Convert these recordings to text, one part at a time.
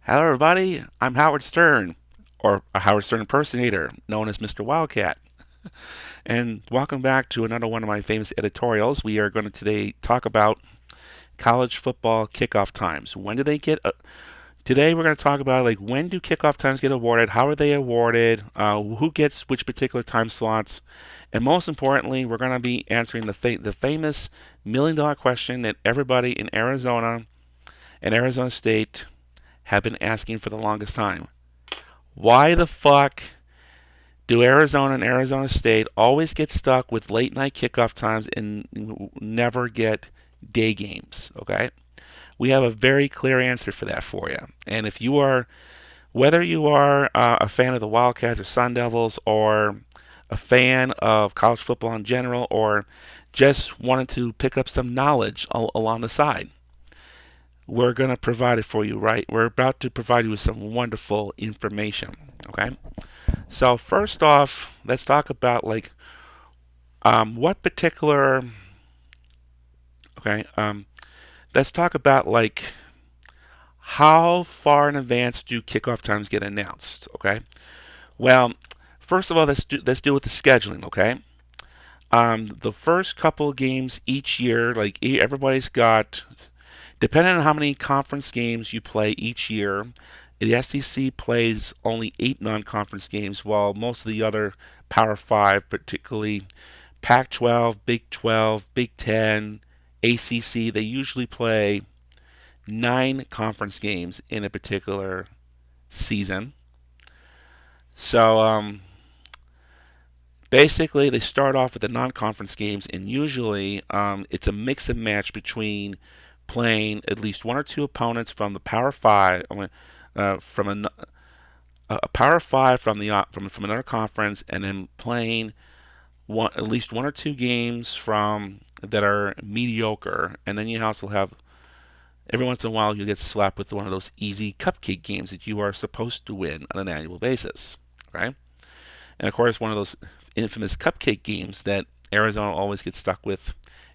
Hello, everybody. I'm Howard Stern, or a Howard Stern impersonator, known as Mr. Wildcat. And welcome back to another one of my famous editorials. We are going to today talk about college football kickoff times. When do they get? Today we're going to talk about like when do kickoff times get awarded? How are they awarded? Who gets which particular time slots? And most importantly, we're going to be answering the famous $1 million question that everybody in Arizona and Arizona State have been asking for the longest time. Why the fuck do Arizona and Arizona State always get stuck with late night kickoff times and never get day games? Okay? We have a very clear answer for that for you. And if you are, whether you are a fan of the Wildcats or Sun Devils, or a fan of college football in general, or just wanted to pick up some knowledge along the side, we're going to provide it for you, right? We're about to provide you with some wonderful information, okay? So first off, let's talk about like what particular, okay, let's talk about like how far in advance do kickoff times get announced, okay? Well, first of all, let's deal with the scheduling, okay? The first couple of games each year, like everybody's got, depending on how many conference games you play each year, the SEC plays only 8 non-conference games, while most of the other Power 5, particularly Pac-12, Big 12, Big 10, ACC, they usually play 9 conference games in a particular season. So basically, they start off with the non-conference games, and usually it's a mix and match between playing at least one or two opponents from the Power Five, from a Power Five from from another conference, and then playing at least one or two games from that are mediocre, and then you also have every once in a while you get slapped with one of those easy cupcake games that you are supposed to win on an annual basis, right? And of course, one of those infamous cupcake games that Arizona always gets stuck with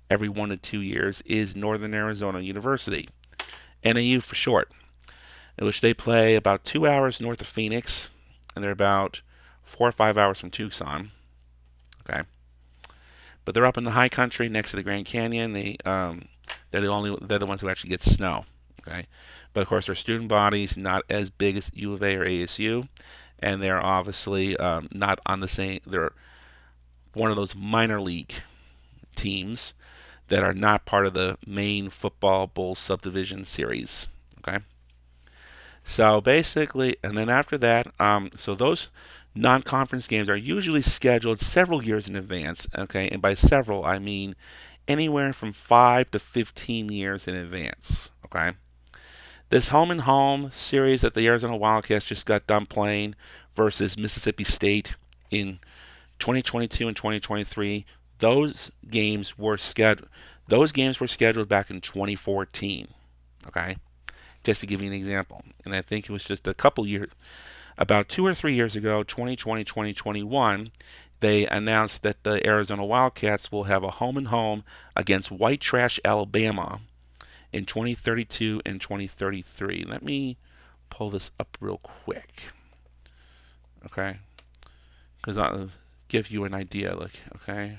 every 1 to 2 years is Northern Arizona University, NAU for short, in which they play about 2 hours north of Phoenix, and they're about 4 or 5 hours from Tucson. Okay, but they're up in the high country next to the Grand Canyon. They're the ones who actually get snow. Okay, but of course their student body's not as big as U of A or ASU, and they're obviously not on the same. They're one of those minor league teams that are not part of the main football bowl subdivision series. Okay, so basically, and then after that, so those non-conference games are usually scheduled several years in advance. Okay, and by several I mean anywhere from 5 to 15 years in advance. Okay, this home and home series that the Arizona Wildcats just got done playing versus Mississippi State in 2022 and 2023, those games were scheduled. Those games were scheduled back in 2014. Okay, just to give you an example, and I think it was just a couple years, about 2 or 3 years ago, 2020, 2021, they announced that the Arizona Wildcats will have a home and home against White Trash Alabama in 2032 and 2033. Let me pull this up real quick, okay? Because I'll give you an idea. Like, okay,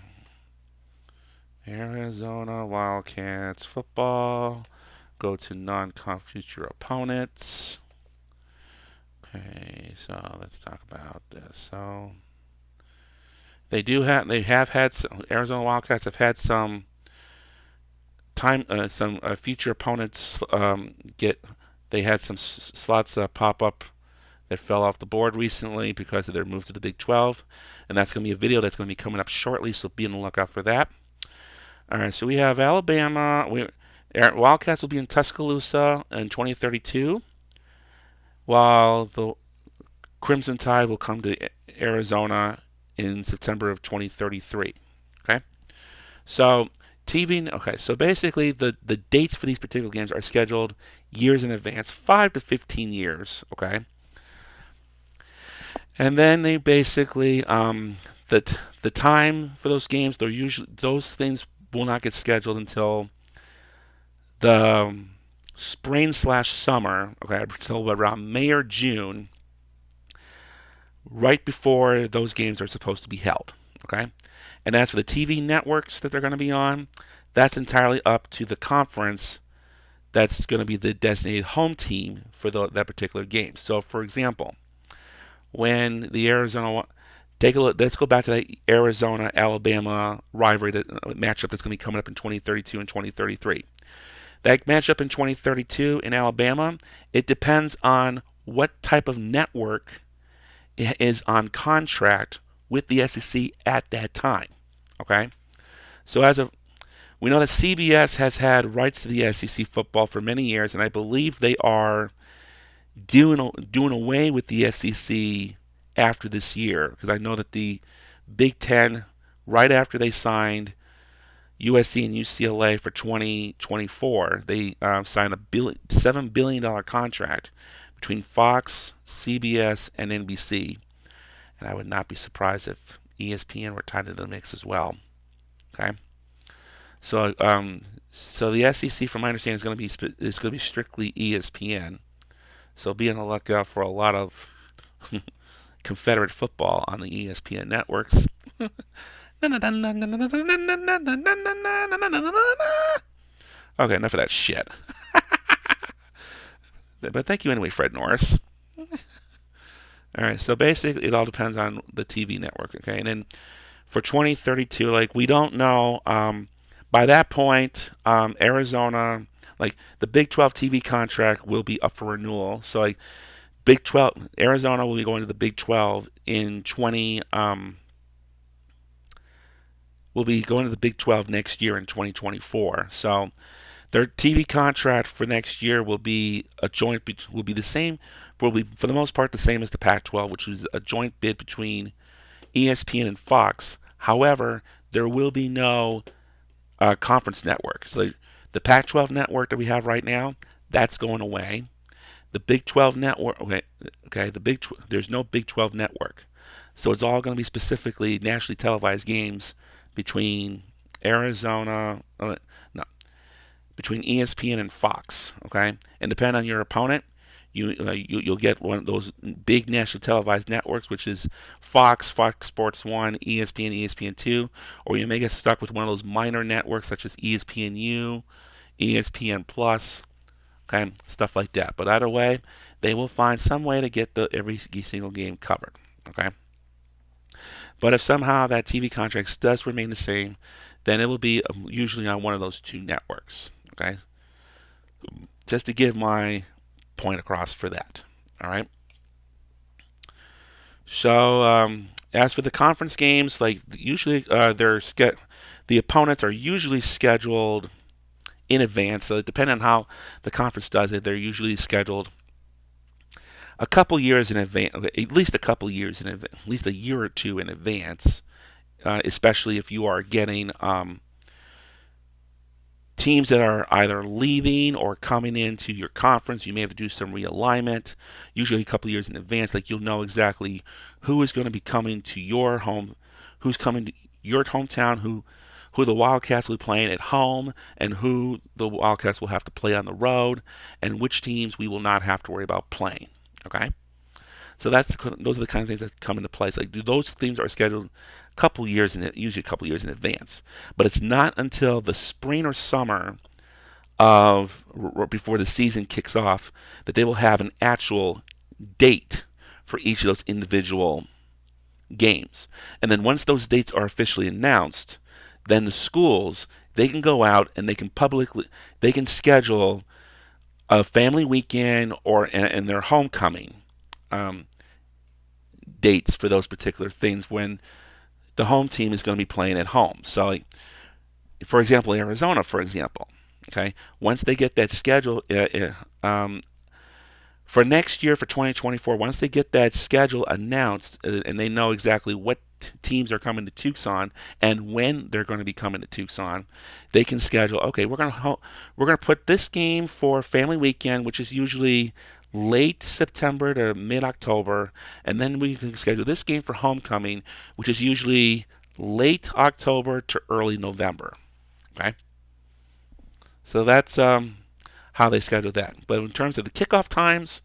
Arizona Wildcats football. Go to non-conference future opponents. Okay, so let's talk about this. So they have had some, Arizona Wildcats have had some some future opponents get. They had some slots pop up that fell off the board recently because of their move to the Big 12, and that's going to be a video that's going to be coming up shortly. So be on the lookout for that. All right, so we have Alabama. Wildcats will be in Tuscaloosa in 2032, while the Crimson Tide will come to Arizona in September of 2033. Okay, so TV. Okay, so basically the dates for these particular games are scheduled years in advance, 5 to 15 years. Okay, and then they basically the time for those games, those things will not get scheduled until the spring/summer, okay, until around May or June, right before those games are supposed to be held, okay? And as for the TV networks that they're going to be on, that's entirely up to the conference that's going to be the designated home team for that particular game. So, for example, when the Arizona take a look, let's go back to that Arizona Alabama rivalry matchup that's going to be coming up in 2032 and 2033. That matchup in 2032 in Alabama, it depends on what type of network is on contract with the SEC at that time. Okay, so as of we know that CBS has had rights to the SEC football for many years, and I believe they are doing away with the SEC after this year, because I know that the Big Ten, right after they signed USC and UCLA for 2024, they signed a $7 billion contract between Fox, CBS, and NBC. And I would not be surprised if ESPN were tied into the mix as well. Okay, so the SEC, from my understanding, is going to be strictly ESPN. So be on the lookout for a lot of Confederate football on the ESPN networks. Okay, enough of that shit. But thank you anyway, Fred Norris. All right, so basically, it all depends on the TV network. Okay, and then for 2032, like we don't know. By that point, Arizona, like the Big 12 TV contract will be up for renewal. So like Big 12, Arizona will be going to the Big 12 in 20. Will be going to the Big 12 next year in 2024. So their TV contract for next year will be will be the same, will be for the most part the same as the Pac-12, which is a joint bid between ESPN and Fox. However, there will be no conference network. So the Pac-12 network that we have right now, that's going away. The Big 12 network, okay, there's no Big 12 network, so it's all going to be specifically nationally televised games between Arizona, no, between ESPN and Fox, okay, and depending on your opponent, you'll get one of those big national televised networks, which is Fox, Fox Sports 1, ESPN, ESPN 2, or you may get stuck with one of those minor networks such as ESPNU, ESPN Plus, okay, stuff like that. But either way, they will find some way to get every single game covered, okay. But if somehow that TV contract does remain the same, then it will be usually on one of those two networks, okay. Just to give my point across for that. All right. So as for the conference games, like usually the opponents are usually scheduled in advance. So depending on how the conference does it, they're usually scheduled a couple years in advance, at least a couple years in advance, at least a year or two in advance. Especially if you are getting teams that are either leaving or coming into your conference, you may have to do some realignment, usually a couple of years in advance. Like you'll know exactly who is going to be coming to your home, who's coming to your hometown, who the Wildcats will be playing at home, and who the Wildcats will have to play on the road, and which teams we will not have to worry about playing. Okay, so those are the kind of things that come into place. Like those things are scheduled usually a couple years in advance, but it's not until the spring or summer of before the season kicks off that they will have an actual date for each of those individual games. And then once those dates are officially announced, then the schools, they can go out and they can schedule a family weekend and their homecoming dates for those particular things when the home team is going to be playing at home. So, like, for example, Arizona, for example, okay, once they get that schedule for next year, for 2024, once they get that schedule announced and they know exactly what teams are coming to Tucson and when they're going to be coming to Tucson, they can schedule. Okay, we're going to put this game for family weekend, which is usually late September to mid-October, and then we can schedule this game for homecoming, which is usually late October to early November. Okay, so that's how they schedule that. But in terms of the kickoff times,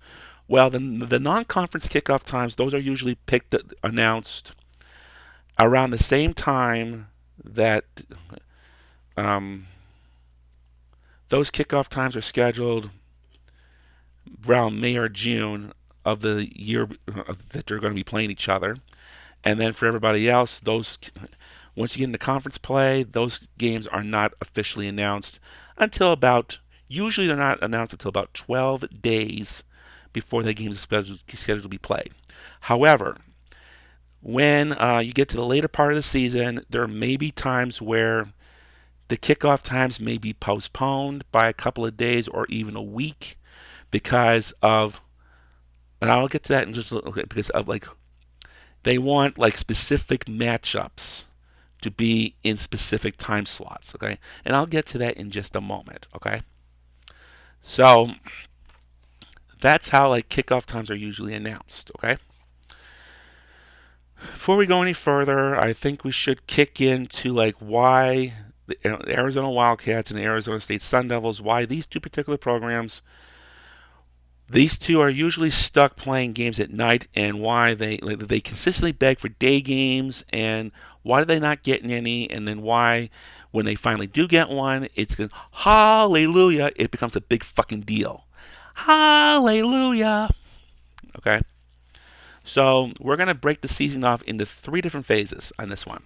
well, the non-conference kickoff times, those are usually announced around the same time that um, those kickoff times are scheduled around May or June of the year that they're going to be playing each other. And then for everybody else, those once you get into conference play, those games are not officially announced until about, usually they're not announced until about 12 days before the game is scheduled to be played. However, when you get to the later part of the season, there may be times where the kickoff times may be postponed by a couple of days or even a week because of, and I'll get to that in just a little bit, because of like, they want like specific matchups to be in specific time slots, okay? And I'll get to that in just a moment, okay? So that's how like kickoff times are usually announced, okay? Before we go any further, I think we should kick into like why the Arizona Wildcats and the Arizona State Sun Devils, why these two particular programs, these two are usually stuck playing games at night, and why they consistently beg for day games, and why are they not getting any, and then why when they finally do get one, it's hallelujah, it becomes a big fucking deal. Hallelujah. Okay. So we're going to break the season off into 3 different phases on this one.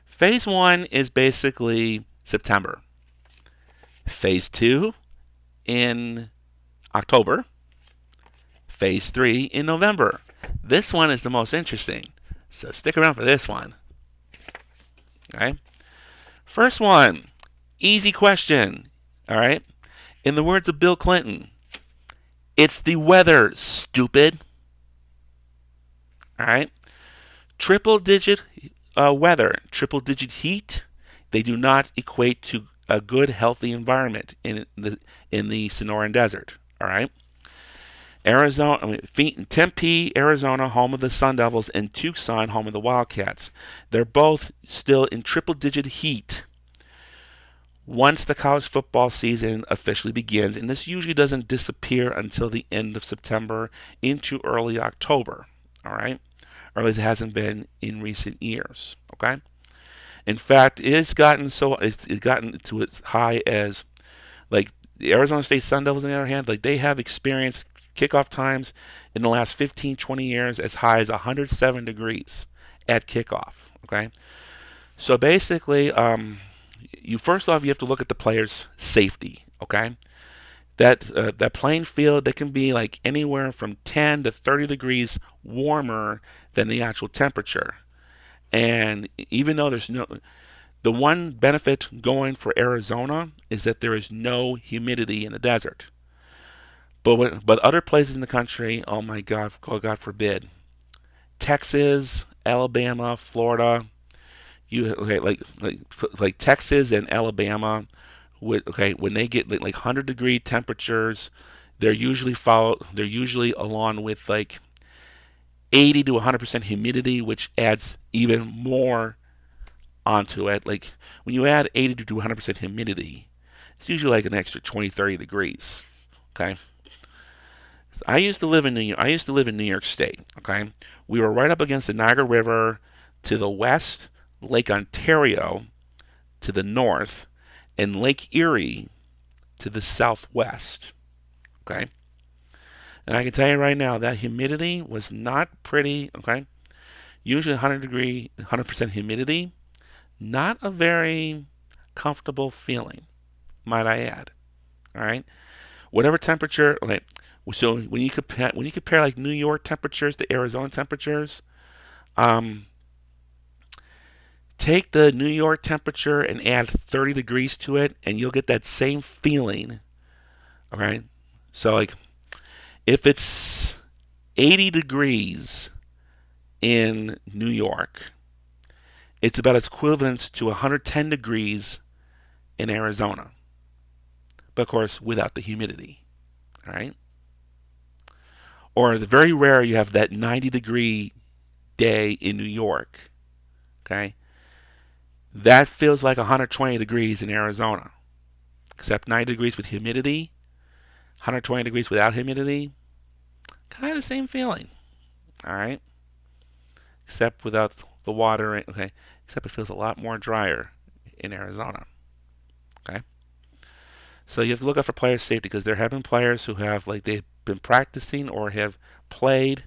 Phase 1 is basically September. Phase 2 in October. Phase 3 in November. This one is the most interesting, so stick around for this one. Okay. First one, easy question. All right. In the words of Bill Clinton, it's the weather, stupid. All right. Triple-digit weather, triple-digit heat, they do not equate to a good, healthy environment in the Sonoran Desert. All right. Tempe, Arizona, home of the Sun Devils, and Tucson, home of the Wildcats. They're both still in triple-digit heat once the college football season officially begins, and this usually doesn't disappear until the end of September into early October. All right. Or at least it hasn't been in recent years. Okay. In fact, it's gotten to as high as like the Arizona State Sun Devils. On the other hand, like they have experienced kickoff times in the last 15, 20 years as high as 107 degrees at kickoff. Okay. So basically, you first off you have to look at the players' safety. Okay. That playing field, that can be like anywhere from 10 to 30 degrees warmer than the actual temperature. And even though the one benefit going for Arizona is that there is no humidity in the desert. But other places in the country, oh my God, oh God forbid, Texas, Alabama, Florida, like Texas and Alabama. When they get like 100-degree temperatures, they're usually along with like 80 to 100% humidity, which adds even more onto it. Like when you add 80 to 100% humidity, it's usually like an extra 20, 30 degrees. Okay. I used to live in New York State. Okay. We were right up against the Niagara River to the west, Lake Ontario to the north, and Lake Erie to the southwest. Okay. And I can tell you right now that humidity was not pretty. Okay. Usually 100% humidity, not a very comfortable feeling, might I add. All right. Whatever temperature. Okay. So when you compare like New York temperatures to Arizona temperatures, take the New York temperature and add 30 degrees to it, and you'll get that same feeling. All right. So like, if it's 80 degrees in New York, it's about as equivalent to 110 degrees in Arizona. But of course, without the humidity. All right. Or the very rare you have that 90-degree day in New York. Okay. That feels like 120 degrees in Arizona. Except 90 degrees with humidity, 120 degrees without humidity, kind of the same feeling. All right, except without the water. Okay, except it feels a lot more drier in Arizona. Okay, so you have to look out for player safety because there have been players who have they've been practicing or have played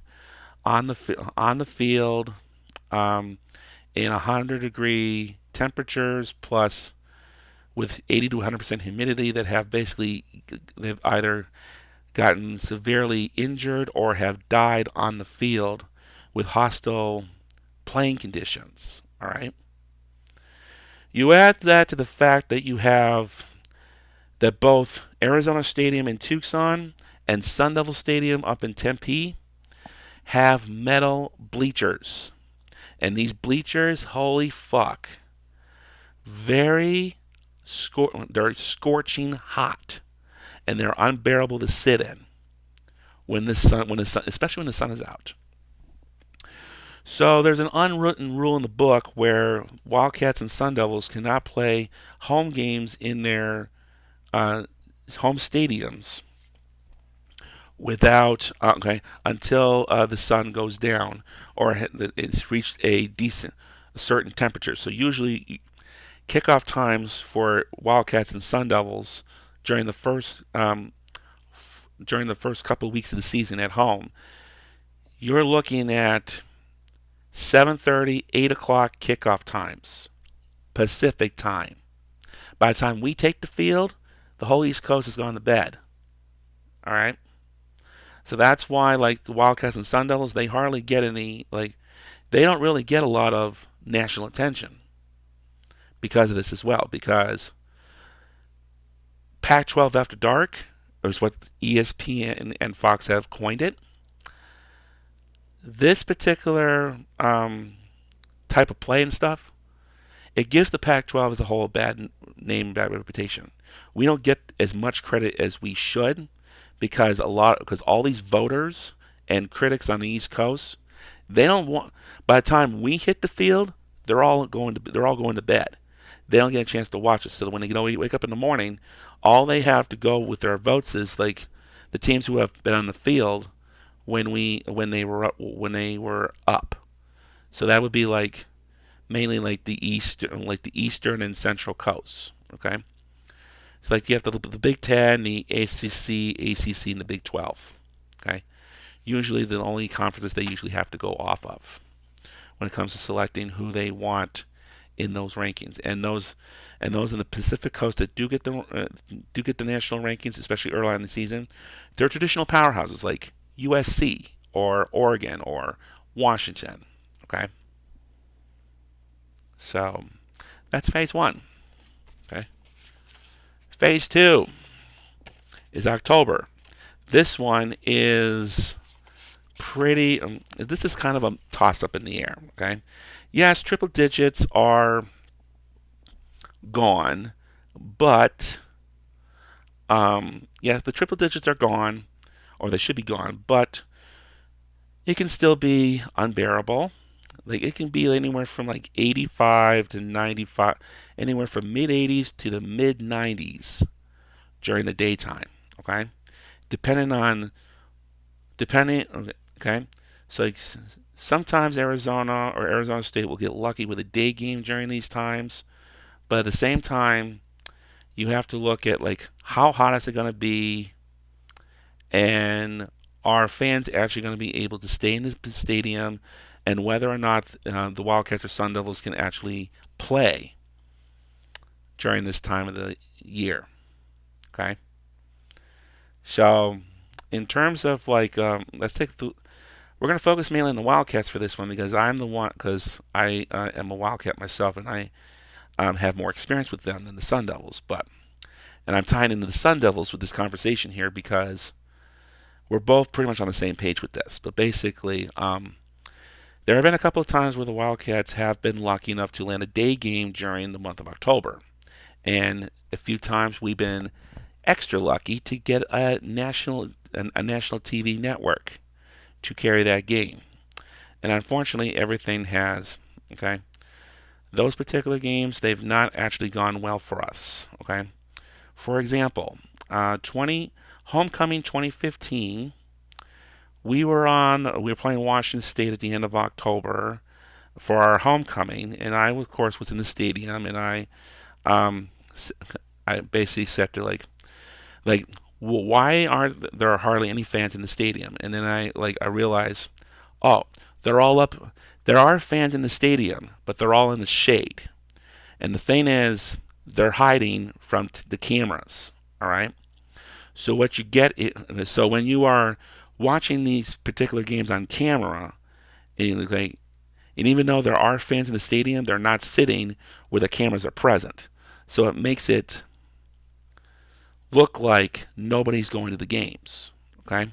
on the field in 100-degree temperatures plus with 80 to 100% humidity that have basically they've either gotten severely injured or have died on the field with hostile playing conditions. All right. You add that to the fact that you have that both Arizona Stadium in Tucson and Sun Devil Stadium up in Tempe have metal bleachers. And these bleachers, holy fuck, very they're scorching hot, and they're unbearable to sit in when the sun, especially when the sun is out. So there's an unwritten rule in the book where Wildcats and Sun Devils cannot play home games in their uh, home stadiums without until the sun goes down or it's reached a certain temperature. So usually kickoff times for Wildcats and Sun Devils during the first during the first couple of weeks of the season at home, you're looking at 7:30, 8 o'clock kickoff times, Pacific time. By the time we take the field, the whole East Coast has gone to bed. All right. So that's why, the Wildcats and Sun Devils, they hardly get any, they don't really get a lot of national attention because of this as well. Because Pac-12 After Dark is what ESPN and Fox have coined it. This particular type of play and stuff, it gives the Pac-12 as a whole a bad name, bad reputation. We don't get as much credit as we should because all these voters and critics on the East Coast, they don't want. By the time we hit the field, they're all going to bed. They don't get a chance to watch it. So when they wake up in the morning, all they have to go with their votes is the teams who have been on the field when they were up. So that would be mainly the eastern and central coasts. Okay, it's you have the Big Ten, the ACC, and the Big 12. Okay, usually the only conferences they usually have to go off of when it comes to selecting who they want in those rankings, and those in the Pacific Coast that do get the national rankings, especially early on in the season, they're traditional powerhouses like USC or Oregon or Washington. Okay, so that's phase one. Okay, phase two is October. This one is pretty. This is kind of a toss-up in the air. Okay, yes, triple digits are gone, but yes, the triple digits are gone, or they should be gone, but it can still be unbearable. It can be anywhere from 85 to 95, anywhere from mid 80s to the mid 90s during the daytime. Okay, depending. Okay, so sometimes Arizona State will get lucky with a day game during these times, but at the same time, you have to look at how hot is it going to be, and are fans actually going to be able to stay in the stadium, and whether or not the Wildcats or Sun Devils can actually play during this time of the year. Okay, so in terms of let's take we're going to focus mainly on the Wildcats for this one because I am a Wildcat myself and I have more experience with them than the Sun Devils. And I'm tying into the Sun Devils with this conversation here because we're both pretty much on the same page with this. But basically, there have been a couple of times where the Wildcats have been lucky enough to land a day game during the month of October. And a few times we've been extra lucky to get a national TV network to carry that game. And unfortunately, everything has. Okay, those particular games, they've not actually gone well for us. Okay, for example, Homecoming 2015. We were playing Washington State at the end of October for our homecoming, and I, of course, was in the stadium, and um, I basically said to like, well, why aren't there hardly any fans in the stadium? And then I realized, oh, they're all up. There are fans in the stadium, but they're all in the shade. And the thing is, they're hiding from the cameras. All right. So what you get, so when you are watching these particular games on camera, and even though there are fans in the stadium, they're not sitting where the cameras are present. So it makes it look like nobody's going to the games. Okay.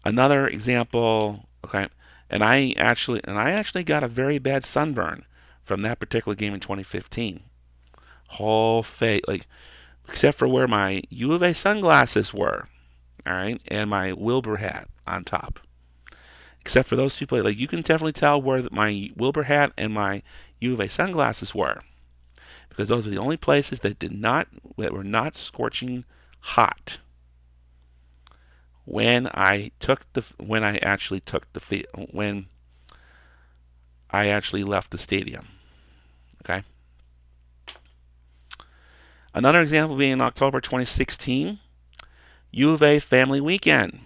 Another example. Okay. And I actually got a very bad sunburn from that particular game in 2015. Whole face, like, except for where my U of A sunglasses were, all right, and my Wilbur hat on top. Except for those two places, like, you can definitely tell where my Wilbur hat and my U of A sunglasses were, because those are the only places that were not scorching hot when I actually left the stadium. Okay. Another example being in October 2016, U of A family weekend.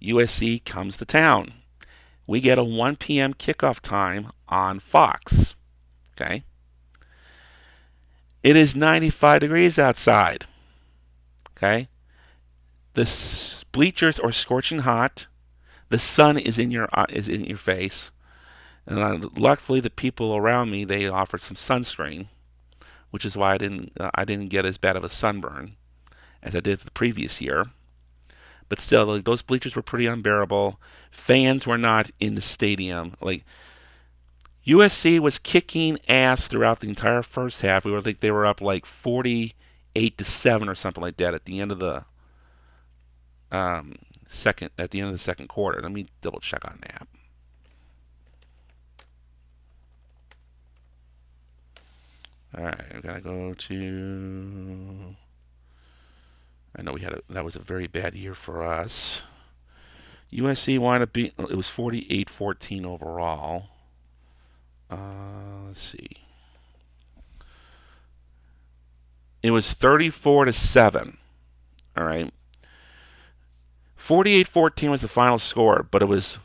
USC comes to town. We get a 1 p.m. kickoff time on Fox. Okay. It is 95 degrees outside. Okay. The bleachers are scorching hot. The sun is in your face. And luckily, the people around me, they offered some sunscreen, which is why I didn't get as bad of a sunburn as I did the previous year. But still, like, those bleachers were pretty unbearable. Fans were not in the stadium. Like, USC was kicking ass throughout the entire first half. They were up like 48-7 or something like that at the end of the second quarter. Let me double check on that. All right, I gotta go to. I know that was a very bad year for us. USC wound up being, it was 48-14 overall. Let's see. It was 34-7. All right. 48-14 was the final score, but it was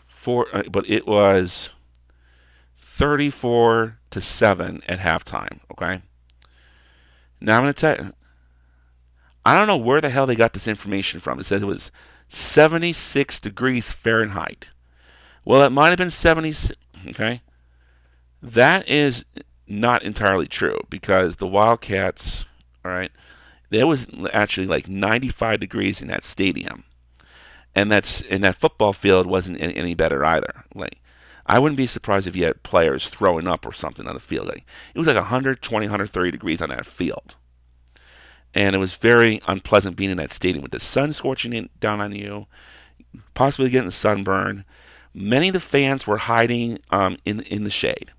34-7 at halftime. Okay. Now I'm gonna tell you. I don't know where the hell they got this information from. It says it was 76 degrees Fahrenheit. Well, it might have been 70. Okay. That is not entirely true, because the Wildcats, all right, there was actually like 95 degrees in that stadium. And that football field wasn't any better either. Like, I wouldn't be surprised if you had players throwing up or something on the field. Like, it was like 120, 130 degrees on that field. And it was very unpleasant being in that stadium with the sun scorching down on you, possibly getting a sunburn. Many of the fans were hiding in the shade.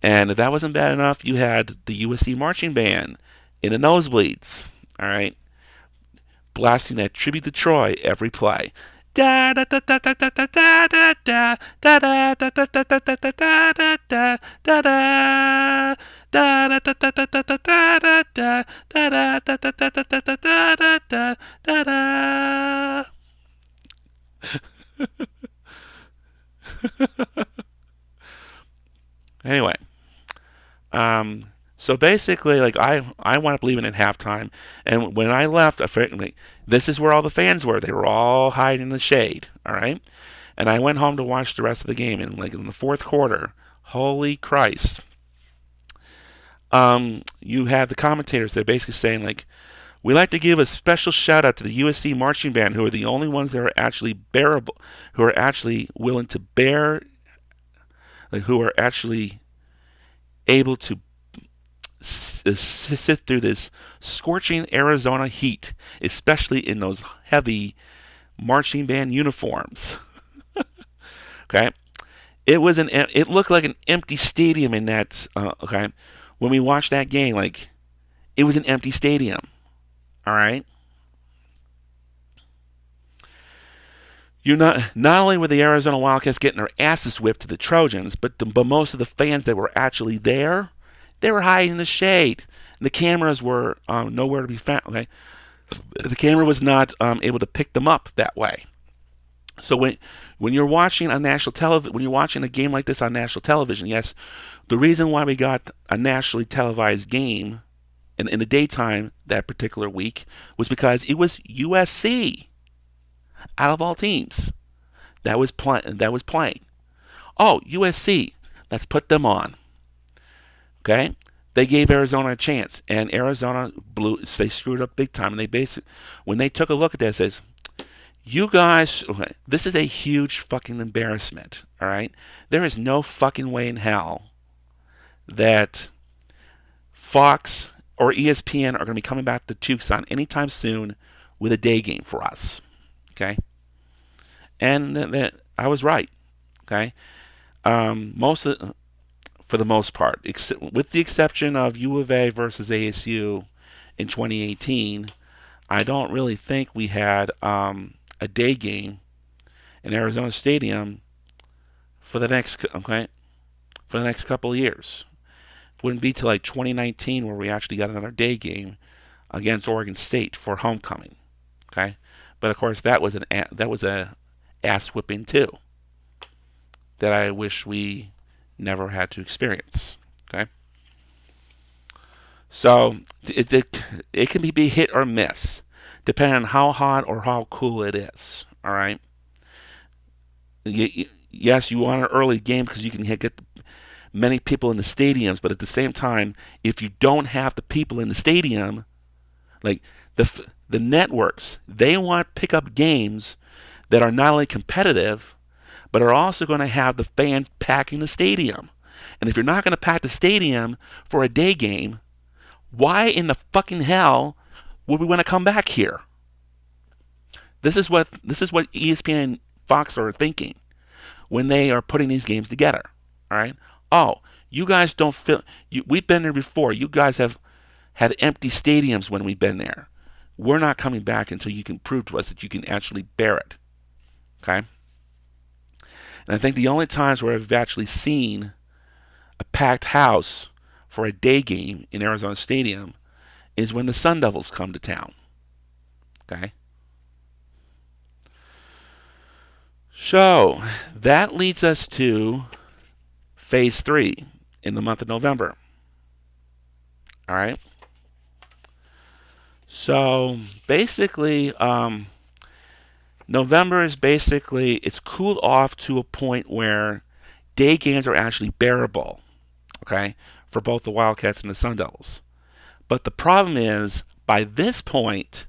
And if that wasn't bad enough, you had the USC marching band in the nosebleeds, all right, blasting that tribute to Troy every play. Da da da da da da da da da da da da da da da da da da da da. Da da da da da da da da da da da da da da da da da da. Anyway, so basically, like, I wound up leaving at halftime, and when I left, I figured, like, this is where all the fans were. They were all hiding in the shade. All right, and I went home to watch the rest of the game, and like in the fourth quarter, holy Christ. You had the commentators that are basically saying, like, we like to give a special shout out to the USC marching band, who are the only ones that are actually bearable, who are actually willing to bear, like, who are actually able to sit through this scorching Arizona heat, especially in those heavy marching band uniforms. Okay, it looked like an empty stadium in that. Okay, when we watched that game, like, it was an empty stadium. All right. Not only were the Arizona Wildcats getting their asses whipped to the Trojans, but most of the fans that were actually there, they were hiding in the shade. And the cameras were nowhere to be found. Okay, the camera was not able to pick them up that way. So when you're watching a when you're watching a game like this on national television, yes, the reason why we got a nationally televised game in the daytime that particular week was because it was USC out of all teams that was playing. Oh, USC, let's put them on. Okay, they gave Arizona a chance, and Arizona blew. They screwed up big time, and they basically, when they took a look at that, says, "You guys, okay, this is a huge fucking embarrassment. All right, there is no fucking way in hell that Fox or ESPN are going to be coming back to Tucson anytime soon with a day game for us." Okay, and I was right. Okay, most of, for the most part, with the exception of U of A versus ASU in 2018, I don't really think we had a day game in Arizona Stadium for the next couple of years. It wouldn't be till like 2019 where we actually got another day game against Oregon State for homecoming. Okay, but of course that was a ass whipping too that I wish we never had to experience. Okay, so it can be hit or miss depending on how hot or how cool it is. All right. Yes, you want an early game because you can get many people in the stadiums, but at the same time, if you don't have the people in the stadium, like the networks, they want to pick up games that are not only competitive, but are also going to have the fans packing the stadium. And if you're not going to pack the stadium for a day game, why in the fucking hell would we want to come back here? This is what ESPN and Fox are thinking when they are putting these games together. All right. Oh, you guys don't feel. We've been there before. You guys have had empty stadiums when we've been there. We're not coming back until you can prove to us that you can actually bear it. Okay. And I think the only times where I've actually seen a packed house for a day game in Arizona Stadium is when the Sun Devils come to town. Okay. So that leads us to phase 3 in the month of November. All right. So basically, November is basically it's cooled off to a point where day games are actually bearable. Okay, for both the Wildcats and the Sun Devils. But the problem is, by this point,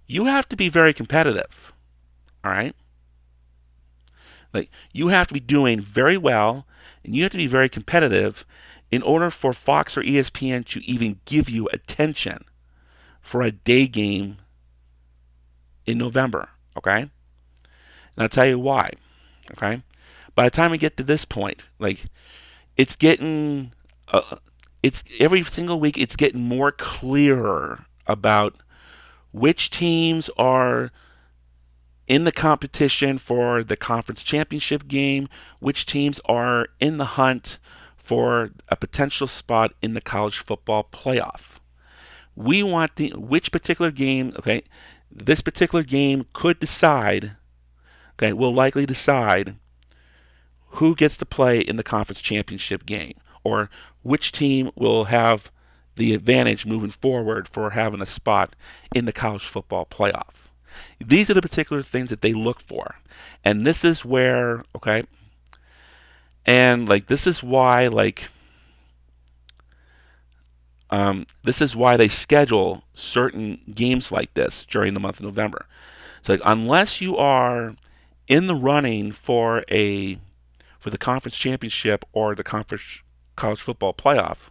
you have to be very competitive. All right. Like you have to be doing very well, and you have to be very competitive in order for Fox or ESPN to even give you attention for a day game in November. Okay, and I'll tell you why. Okay, by the time we get to this point, like it's getting, it's every single week it's getting more clearer about which teams are in the competition for the conference championship game, which teams are in the hunt for a potential spot in the college football playoff. We want which particular game, okay, this particular game could decide, okay, will likely decide who gets to play in the conference championship game or which team will have the advantage moving forward for having a spot in the college football playoff. These are the particular things that they look for. And this is where, okay, and like this is why this is why they schedule certain games like this during the month of November. So like, unless you are in the running for the conference championship or the conference college football playoff,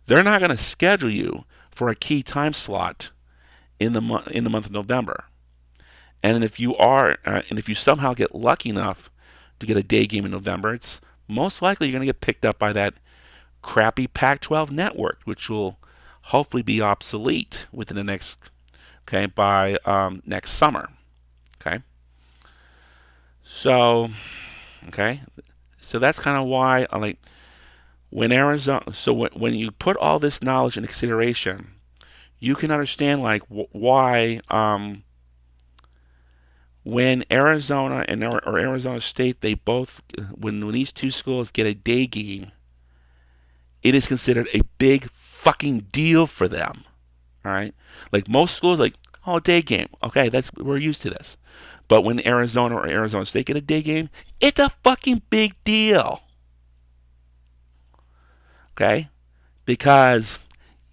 they're not going to schedule you for a key time slot in the month of November. And if you somehow get lucky enough to get a day game in November, it's most likely you're going to get picked up by that crappy Pac-12 network, which will hopefully be obsolete within the next, okay, by next summer. Okay. So, okay, so that's kind of why I like when Arizona. So when you put all this knowledge into consideration, you can understand like why when Arizona and or Arizona State they both when these two schools get a day game, it is considered a big fucking deal for them. All right, like most schools, like oh day game, okay, that's we're used to this. But when Arizona or Arizona State get a day game, it's a fucking big deal. Okay, because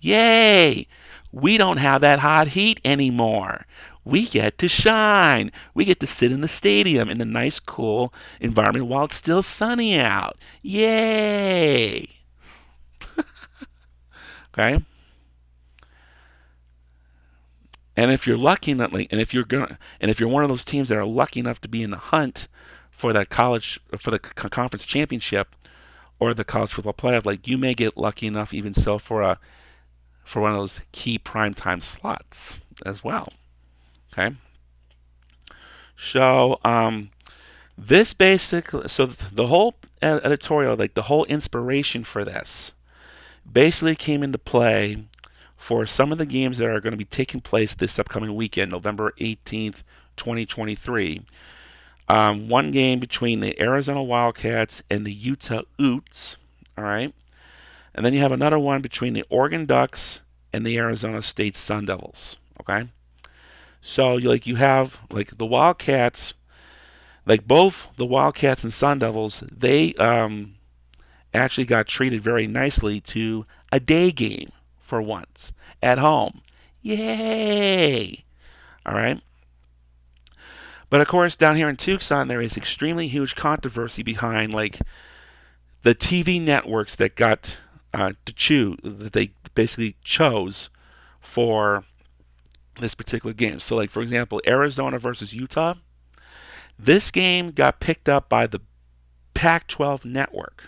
yay, we don't have that hot heat anymore. We get to shine. We get to sit in the stadium in a nice, cool environment while it's still sunny out. Yay! Okay. And if you're lucky enough, and if you're one of those teams that are lucky enough to be in the hunt for that college, for the conference championship or the college football playoff, like you may get lucky enough, even so, for one of those key primetime slots as well. Okay. So this basically, so the whole editorial, like the whole inspiration for this, basically came into play for some of the games that are going to be taking place this upcoming weekend, November 18th, 2023. One game between the Arizona Wildcats and the Utah Utes. All right. And then you have another one between the Oregon Ducks and the Arizona State Sun Devils. Okay. So you have like the Wildcats, like both the Wildcats and Sun Devils, they actually got treated very nicely to a day game for once at home. Yay! All right. But of course, down here in Tucson, there is extremely huge controversy behind like the TV networks that got to choose that they basically chose for this particular game. So, like for example, Arizona versus Utah. This game got picked up by the Pac-12 network.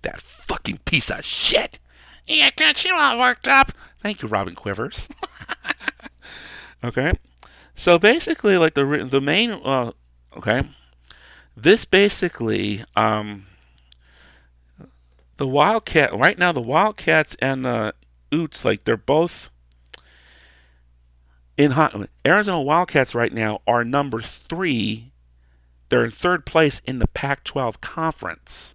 That fucking piece of shit. Yeah, got you all worked up. Thank you, Robin Quivers. Okay. So basically, like the main okay, this basically the Wildcat right now the Wildcats and the Utes like they're both in Arizona Wildcats right now are number 3. They're in third place in the Pac-12 conference,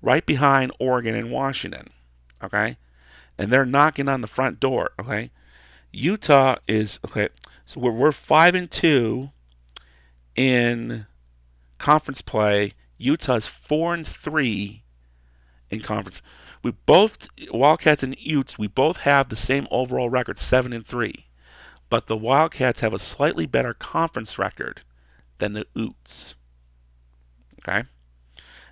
right behind Oregon and Washington. Okay, and they're knocking on the front door. Okay, Utah is okay. So we're 5-2 in conference play. Utah's 4-3 in conference. We both Wildcats and Utes. We both have the same overall record, 7-3, but the Wildcats have a slightly better conference record than the Utes. Okay,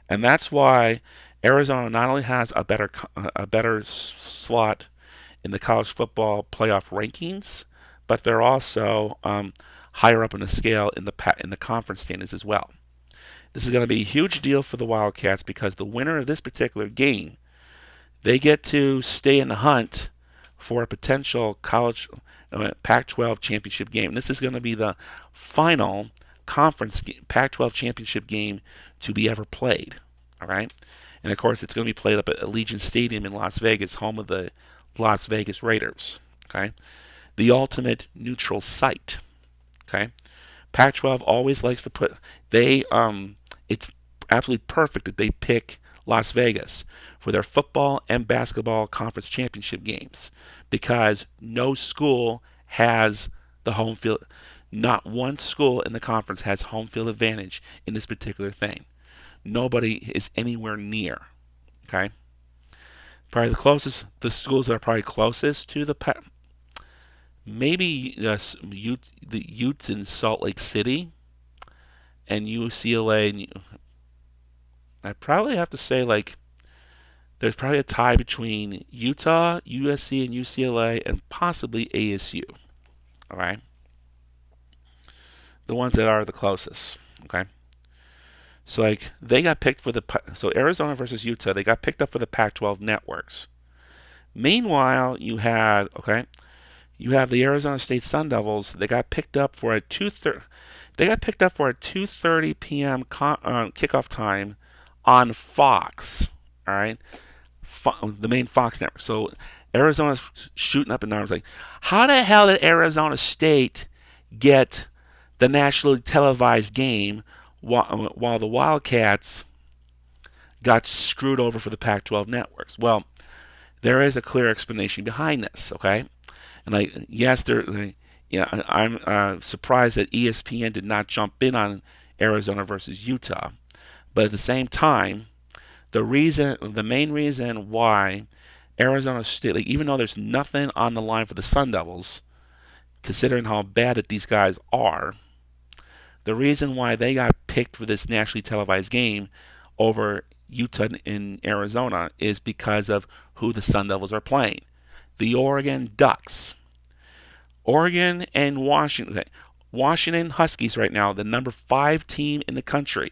and that's why Arizona not only has a better slot in the college football playoff rankings, but they're also higher up in the scale in the conference standings as well. This is going to be a huge deal for the Wildcats because the winner of this particular game, they get to stay in the hunt for a potential college Pac-12 championship game. And this is going to be the final conference Pac-12 championship game to be ever played. All right, and of course it's going to be played up at Allegiant Stadium in Las Vegas, home of the Las Vegas Raiders. Okay, the ultimate neutral site. Okay, Pac-12 always likes to put it's absolutely perfect that they pick Las Vegas for their football and basketball conference championship games because no school has the home field. Not one school in the conference has home field advantage in this particular thing. Nobody is anywhere near. Okay, probably the schools that are probably closest to maybe the Utes in Salt Lake City and UCLA. And I probably have to say like there's probably a tie between Utah, USC, and UCLA, and possibly ASU. All right, the ones that are the closest. Okay, so like they got picked for so Arizona versus Utah, they got picked up for the Pac-12 networks. Meanwhile, you have the Arizona State Sun Devils. They got picked up for a 2/3. They got picked up for a 2:30 p.m. Kickoff time on Fox. All right, the main Fox network. So Arizona's shooting up in arms like, how the hell did Arizona State get the nationally televised game while the Wildcats got screwed over for the Pac-12 networks? Well, there is a clear explanation behind this, okay? And like, yes, yeah, I'm surprised that ESPN did not jump in on Arizona versus Utah, but at the same time, the main reason why Arizona State, like, even though there's nothing on the line for the Sun Devils, considering how bad that these guys are, the reason why they got picked for this nationally televised game over Utah in Arizona is because of who the Sun Devils are playing. The Oregon Ducks. Oregon and Washington. Okay. Washington Huskies right now, the number 5 team in the country.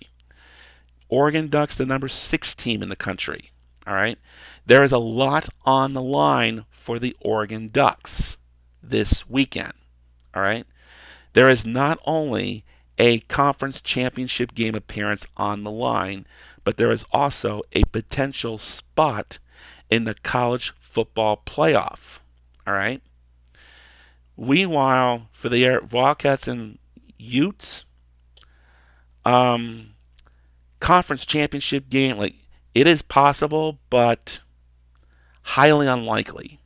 Oregon Ducks, the number 6 team in the country. All right. There is a lot on the line for the Oregon Ducks this weekend. All right. There is not only a conference championship game appearance on the line, but there is also a potential spot in the college football playoff. All right. Meanwhile, for the Wildcats and Utes, conference championship game, like, it is possible, but highly unlikely.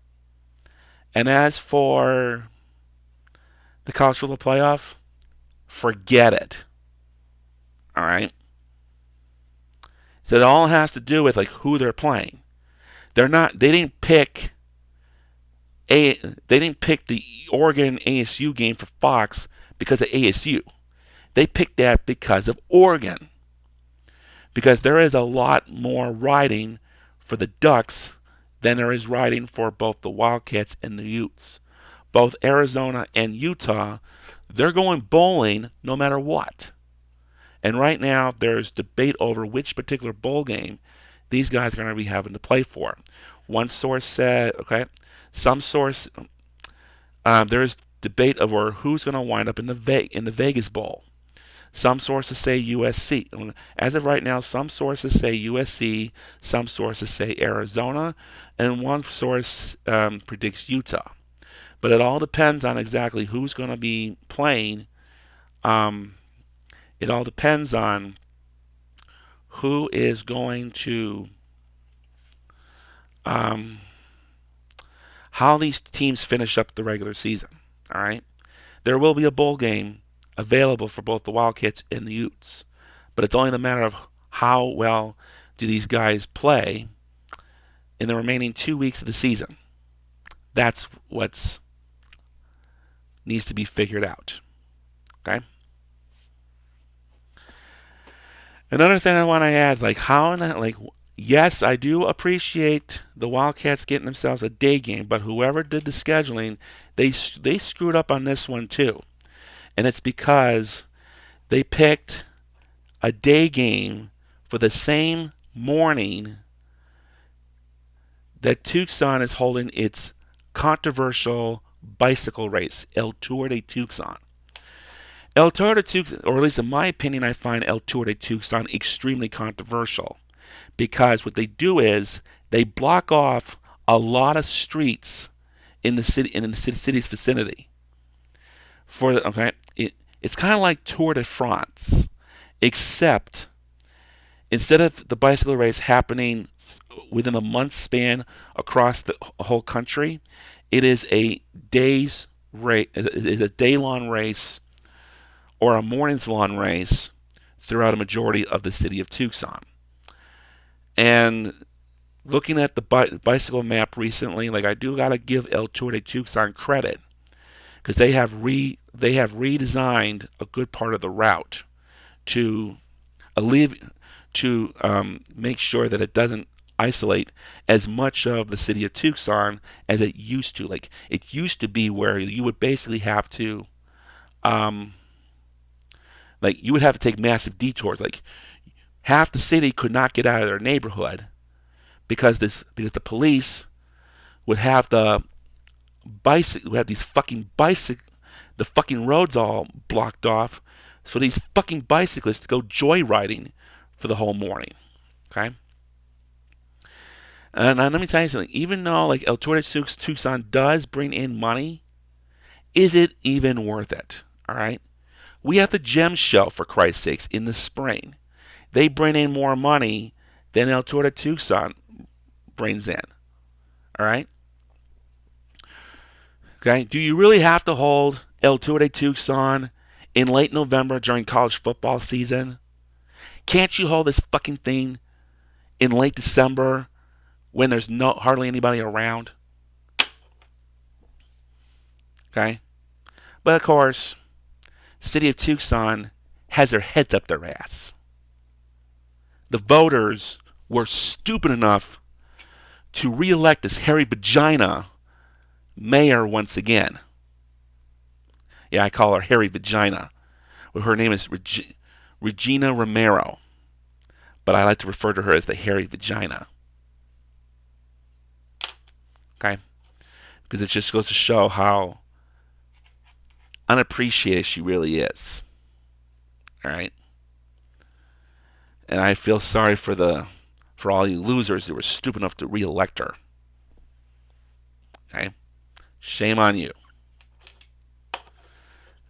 And as for the college football playoff, forget it. All right. So it all has to do with like who they're playing. They didn't pick the Oregon ASU game for Fox because of ASU. They picked that because of Oregon. Because there is a lot more riding for the Ducks than there is riding for both the Wildcats and the Utes. Both Arizona and Utah, they're going bowling no matter what. And right now, there's debate over which particular bowl game these guys are going to be having to play for. One source said, okay, there's debate over who's going to wind up in the Vegas Bowl. Some sources say USC. As of right now, some sources say USC, some sources say Arizona, and one source predicts Utah. But it all depends on exactly who's going to be playing. It all depends on who is going to, how these teams finish up the regular season. All right, there will be a bowl game available for both the Wildcats and the Utes, but it's only a matter of how well do these guys play in the remaining 2 weeks of the season. That's what's needs to be figured out. Okay. Another thing I want to add, yes, I do appreciate the Wildcats getting themselves a day game, but whoever did the scheduling, they screwed up on this one too. And it's because they picked a day game for the same morning that Tucson is holding its controversial bicycle race, El Tour de Tucson. El Tour de Tucson, or at least in my opinion, I find El Tour de Tucson extremely controversial because what they do is they block off a lot of streets in the city's vicinity. It's kind of like Tour de France, except instead of the bicycle race happening within a month span across the whole country, it is a day's race. It is a day-long race or a morning's-long race throughout a majority of the city of Tucson. And looking at the bicycle map recently, I do gotta give El Tour de Tucson credit because they have redesigned a good part of the route to make sure that it doesn't isolate as much of the city of Tucson as it used to. It used to be where you would basically have to, you would have to take massive detours. Half the city could not get out of their neighborhood because the police would have the fucking roads all blocked off so these fucking bicyclists go joyriding for the whole morning. Okay? And let me tell you something. Even though like El Tour de Tucson does bring in money, is it even worth it? All right? We have the Gem Show, for Christ's sakes, in the spring. They bring in more money than El Tour de Tucson brings in. All right? Okay? Do you really have to hold El Tour de Tucson in late November during college football season? Can't you hold this fucking thing in late December when there's hardly anybody around? Okay? But of course, City of Tucson has their heads up their ass. The voters were stupid enough to re-elect this hairy vagina mayor once again. Yeah, I call her Hairy Vagina. Well, her name is Regina Romero, but I like to refer to her as the Hairy Vagina. Okay? Because it just goes to show how unappreciated she really is. All right? And I feel sorry for all you losers who were stupid enough to re-elect her. Okay? Shame on you.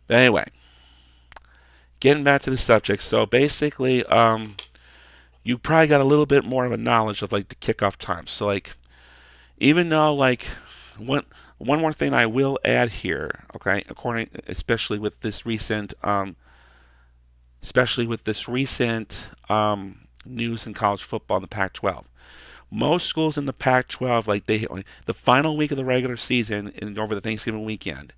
But anyway, getting back to the subject. So basically, you probably got a little bit more of a knowledge of like the kickoff times. So like, even though like one more thing I will add here, okay, especially with this recent news in college football in the Pac-12. Most schools in the Pac-12, like the final week of the regular season and over the Thanksgiving weekend,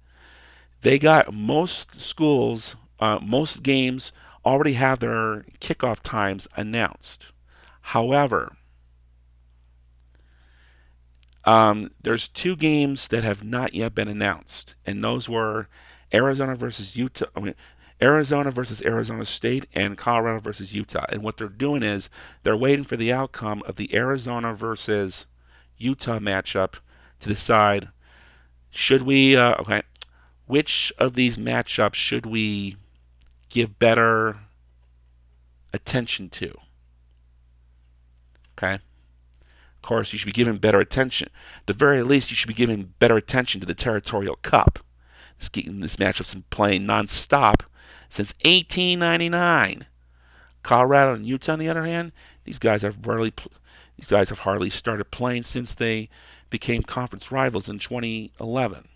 they got most schools, most games already have their kickoff times announced. However, there's two games that have not yet been announced, and those were Arizona versus Utah. Arizona versus Arizona State and Colorado versus Utah. And what they're doing is they're waiting for the outcome of the Arizona versus Utah matchup to decide which of these matchups should we give better attention to. Okay? Of course, you should be giving better attention. At the very least, you should be giving better attention to the Territorial Cup. This matchup's been playing nonstop since 1899. Colorado and Utah, on the other hand, these guys have hardly started playing since they became conference rivals in 2011.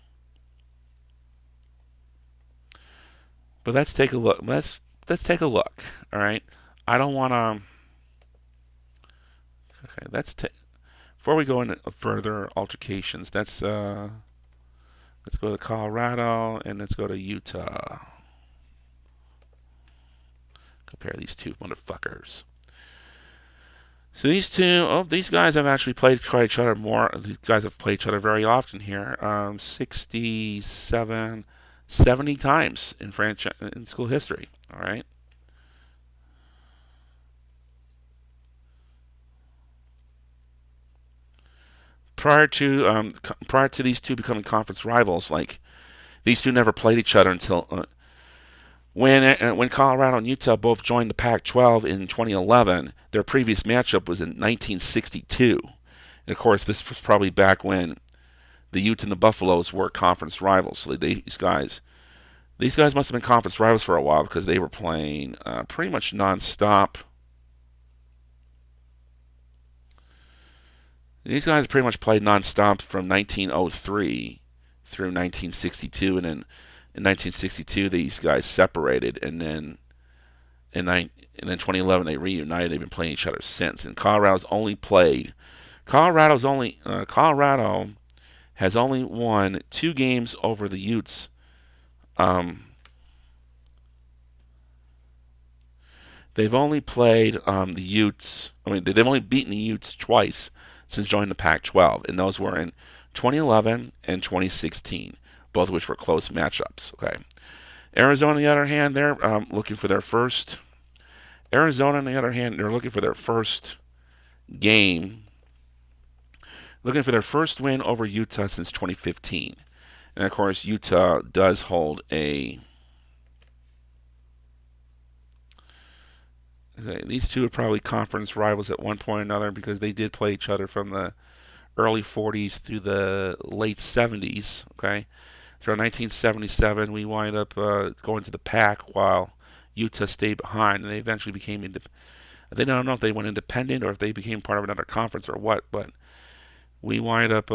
But let's take a look. Let's take a look. All right. I don't want to. Okay. Before we go into further altercations, let's go to Colorado and let's go to Utah. Compare these two motherfuckers. So these guys have actually played each other more. These guys have played each other very often here. 67, 70 times in school history. All right. Prior to these two becoming conference rivals, like these two never played each other until when Colorado and Utah both joined the Pac-12 in 2011. Their previous matchup was in 1962, and of course this was probably back when the Utes and the Buffaloes were conference rivals. So these guys must have been conference rivals for a while because they were playing pretty much nonstop. These guys pretty much played nonstop from 1903 through 1962, and then in 1962 these guys separated, and then in 2011 they reunited. They've been playing each other since. And Colorado has only won 2 games over the Utes. They've only played the Utes. They've only beaten the Utes twice since joining the Pac-12, and those were in 2011 and 2016, both of which were close matchups. Okay. Arizona, on the other hand, they're looking for their first. Arizona, on the other hand, they're looking for their first game, looking for their first win over Utah since 2015. And of course, Utah does hold a Okay, these two are probably conference rivals at one point or another because they did play each other from the early 40s through the late 70s. Okay, so in 1977 we wind up going to the Pac while Utah stayed behind, and they eventually became independent. They don't know if they went independent or if they became part of another conference or what, but we wind up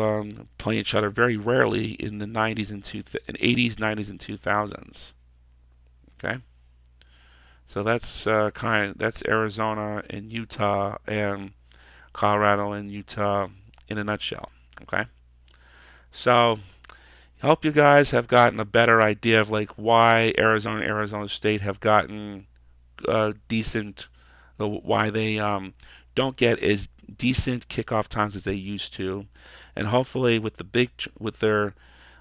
playing each other very rarely in the 90s and 80s, 90s, and 2000s. Okay, so that's Arizona and Utah and Colorado and Utah in a nutshell. Okay, so I hope you guys have gotten a better idea of like why Arizona and Arizona State have gotten decent, why they don't get as decent kickoff times as they used to, and hopefully with their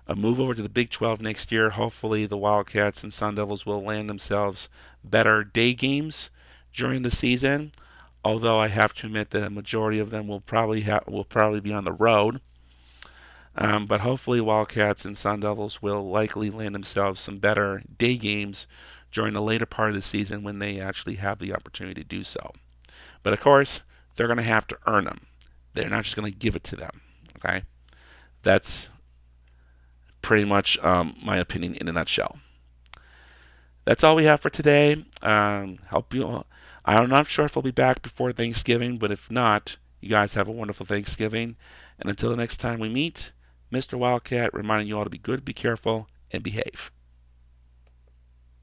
a move over to the Big 12 next year, hopefully the Wildcats and Sun Devils will land themselves better day games during the season. Although I have to admit that a majority of them will probably be on the road. But hopefully Wildcats and Sun Devils will likely land themselves some better day games during the later part of the season when they actually have the opportunity to do so. But of course, they're going to have to earn them. They're not just going to give it to them. Okay, that's pretty much my opinion in a nutshell. That's all we have for today. Hope you. I'm not sure if I'll be back before Thanksgiving, but if not, you guys have a wonderful Thanksgiving. And until the next time we meet, Mr. Wildcat reminding you all to be good, be careful, and behave.